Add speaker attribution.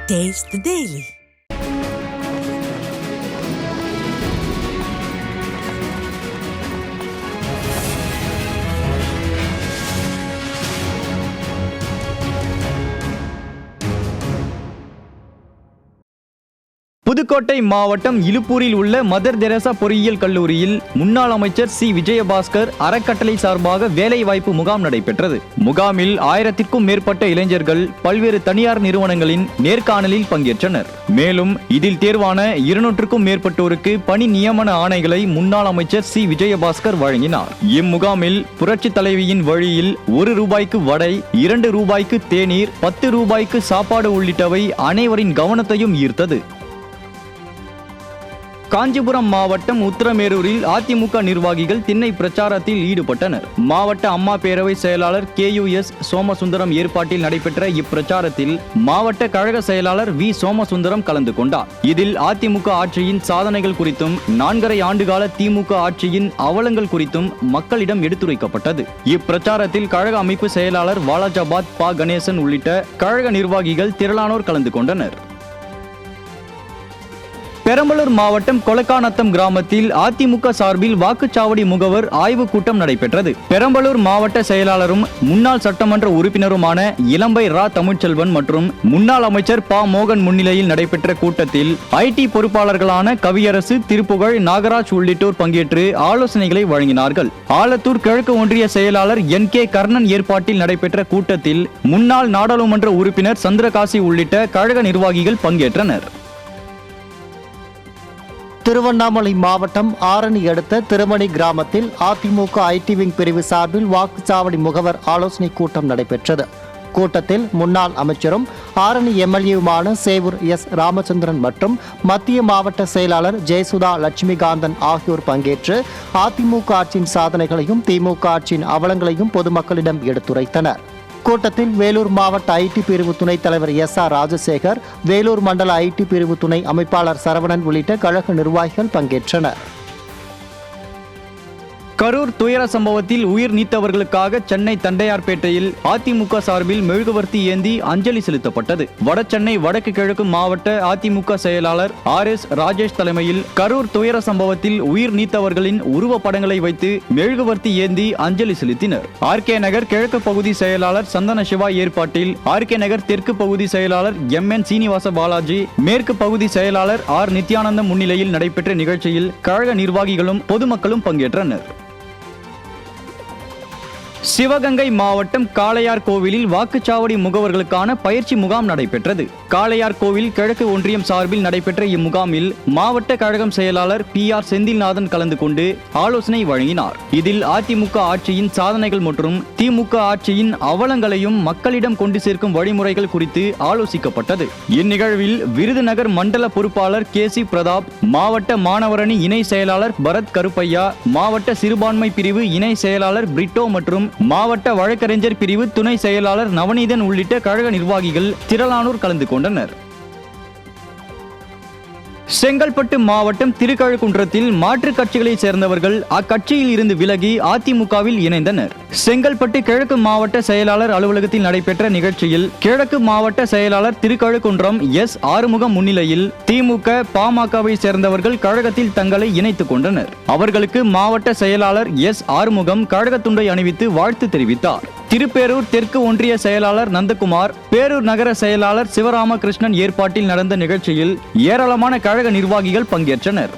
Speaker 1: Taste the Daily.
Speaker 2: Pudukkottai மாவட்டம் இலுப்பூரில் உள்ள mother Teresa பொறியியல் கல்லூரியில் முன்னாள் அமைச்சர் சி விஜயபாஸ்கர் அறக்கட்டளை சார்பாக வேலைவாய்ப்பு முகாம் நடைபெற்றது. முகாமில் 1000க்கும் மேற்பட்ட இளைஞர்கள் பல்வேறு தனியார் நிறுவனங்களின் நேர்காணலில் பங்கேற்றனர். மேலும் இதில் தேர்வான 200க்கும் மேற்பட்டோருக்கு பணி நியமன ஆணைகளை முன்னாள் அமைச்சர் சி விஜயபாஸ்கர் வழங்கினார். இம்முகாமில் புரட்சி தலைவியின் வழியில் 1 ரூபாய்க்கு வடை, 2 ரூபாய்க்கு தேநீர், 10 ரூபாய்க்கு சாப்பாடு உள்ளிட்டவை அனைவரின் கவனத்தையும் ஈர்த்தது. காஞ்சிபுரம் மாவட்டம் உத்திரமேரூரில் அதிமுக நிர்வாகிகள் திண்ணை பிரச்சாரத்தில் ஈடுபட்டனர். மாவட்ட அம்மா பேரவை செயலாளர் KUS சோமசுந்தரம் ஏற்பாட்டில் நடைபெற்ற இப்பிரச்சாரத்தில் மாவட்ட கழக செயலாளர் V சோமசுந்தரம் கலந்து கொண்டார். இதில் அதிமுக ஆட்சியின் சாதனைகள் குறித்தும் 4.5 ஆண்டுகால திமுக ஆட்சியின் அவலங்கள் குறித்தும் மக்களிடம் எடுத்துரைக்கப்பட்டது. இப்பிரச்சாரத்தில் கழக அமைப்பு செயலாளர் வாலாஜாபாத் ப கணேசன் உள்ளிட்ட கழக நிர்வாகிகள் திரளானோர் கலந்து கொண்டனர். பெரம்பலூர் மாவட்டம் கொலக்காநத்தம் கிராமத்தில் அதிமுக சார்பில் வாக்குச்சாவடி முகவர் ஆய்வுக் கூட்டம் நடைபெற்றது. பெரம்பலூர் மாவட்ட செயலாளரும் முன்னாள் சட்டமன்ற உறுப்பினருமான இளம்பை ரா தமிழ்ச்செல்வன் மற்றும் முன்னாள் அமைச்சர் ப மோகன் முன்னிலையில் நடைபெற்ற கூட்டத்தில் IT பொறுப்பாளர்களான கவியரசு, திருப்புகழ், நாகராஜ் உள்ளிட்டோர் பங்கேற்று ஆலோசனைகளை வழங்கினார்கள். ஆலத்தூர் கிழக்கு ஒன்றிய செயலாளர் NK கர்ணன் ஏற்பாட்டில் நடைபெற்ற கூட்டத்தில் முன்னாள் நாடாளுமன்ற உறுப்பினர் சந்திரகாசி உள்ளிட்ட கழக நிர்வாகிகள் பங்கேற்றனர்.
Speaker 3: திருவண்ணாமலை மாவட்டம் ஆரணி அடுத்த திருமணி கிராமத்தில் அதிமுக IT விங் பிரிவு சார்பில் வாக்குச்சாவடி முகவர் ஆலோசனை கூட்டம் நடைபெற்றது. கூட்டத்தில் முன்னாள் அமைச்சரும் ஆரணி MLAவுமான சேவூர் S ராமச்சந்திரன் மற்றும் மத்திய மாவட்ட செயலாளர் ஜெயசுதா லட்சுமிகாந்தன் ஆகியோர் பங்கேற்று அதிமுக ஆட்சியின் சாதனைகளையும் திமுக ஆட்சியின் அவலங்களையும் பொதுமக்களிடம் எடுத்துரைத்தனர். கூட்டத்தில் வேலூர் மாவட்ட IT பிரிவு துணைத் தலைவர் SR ராஜசேகர், வேலூர் மண்டல IT பிரிவு துணை அமைப்பாளர் சரவணன் உள்ளிட்ட கழக நிர்வாகிகள் பங்கேற்றனர்.
Speaker 2: கரூர் துயர சம்பவத்தில் உயிர் நீத்தவர்களுக்காக சென்னை தண்டையார்பேட்டையில் அதிமுக சார்பில் மெழுகுவர்த்தி ஏந்தி அஞ்சலி செலுத்தப்பட்டது. வடசென்னை வடக்கு கிழக்கு மாவட்ட அதிமுக செயலாளர் RS ராஜேஷ் தலைமையில் கரூர் துயர சம்பவத்தில் உயிர் நீத்தவர்களின் உருவ படங்களை வைத்து மெழுகுவர்த்தி ஏந்தி அஞ்சலி செலுத்தினர். RK நகர் கிழக்கு பகுதி செயலாளர் சந்தன சிவா ஏற்பாட்டில் RK நகர் தெற்கு பகுதி செயலாளர் MN சீனிவாச பாலாஜி, மேற்கு பகுதி செயலாளர் R நித்யானந்தம் முன்னிலையில் நடைபெற்ற நிகழ்ச்சியில் கழக நிர்வாகிகளும் பொதுமக்களும் பங்கேற்றனர். சிவகங்கை மாவட்டம் காளையார் கோவிலில் வாக்குச்சாவடி முகவர்களுக்கான பயிற்சி முகாம் நடைபெற்றது. காளையார் கோவில் கிழக்கு ஒன்றியம் சார்பில் நடைபெற்ற இம்முகாமில் மாவட்ட கழகம் செயலாளர் PR செந்தில்நாதன் கலந்து கொண்டு ஆலோசனை வழங்கினார். இதில் அதிமுக ஆட்சியின் சாதனைகள் மற்றும் திமுக ஆட்சியின் அவலங்களையும் மக்களிடம் கொண்டு சேர்க்கும் வழிமுறைகள் குறித்து ஆலோசிக்கப்பட்டது. இந்நிகழ்வில் விருதுநகர் மண்டல பொறுப்பாளர் KC பிரதாப், மாவட்ட மாணவரணி இணை செயலாளர் பரத் கருப்பையா, மாவட்ட சிறுபான்மை பிரிவு இணை செயலாளர் பிரிட்டோ மற்றும் மாவட்ட வழக்கறிஞர் பிரிவு துணை செயலாளர் நவநீதன் உள்ளிட்ட கழக நிர்வாகிகள் திரளானோர் கலந்து கொண்டனர். செங்கல்பட்டு மாவட்டம் திருக்கழுக்குன்றத்தில் மாற்றுக் கட்சிகளைச் சேர்ந்தவர்கள் அக்கட்சியில் இருந்து விலகி அதிமுகவில் இணைந்தனர். செங்கல்பட்டு கிழக்கு மாவட்ட செயலாளர் அலுவலகத்தில் நடைபெற்ற நிகழ்ச்சியில் கிழக்கு மாவட்ட செயலாளர் திருக்கழுக்குன்றம் S ஆறுமுகம் முன்னிலையில் திமுக, பாமகவை சேர்ந்தவர்கள் கழகத்தில் தங்களை இணைத்துக் கொண்டனர். அவர்களுக்கு மாவட்ட செயலாளர் S ஆறுமுகம் கழகத்துண்டை அணிவித்து வாழ்த்து தெரிவித்தார். திருப்பேரூர் தெற்கு ஒன்றிய செயலாளர் நந்தகுமார், பேரூர் நகர செயலாளர் சிவராமகிருஷ்ணன் ஏற்பாட்டில் நடந்த நிகழ்ச்சியில் ஏராளமான கழக நிர்வாகிகள் பங்கேற்றனர்.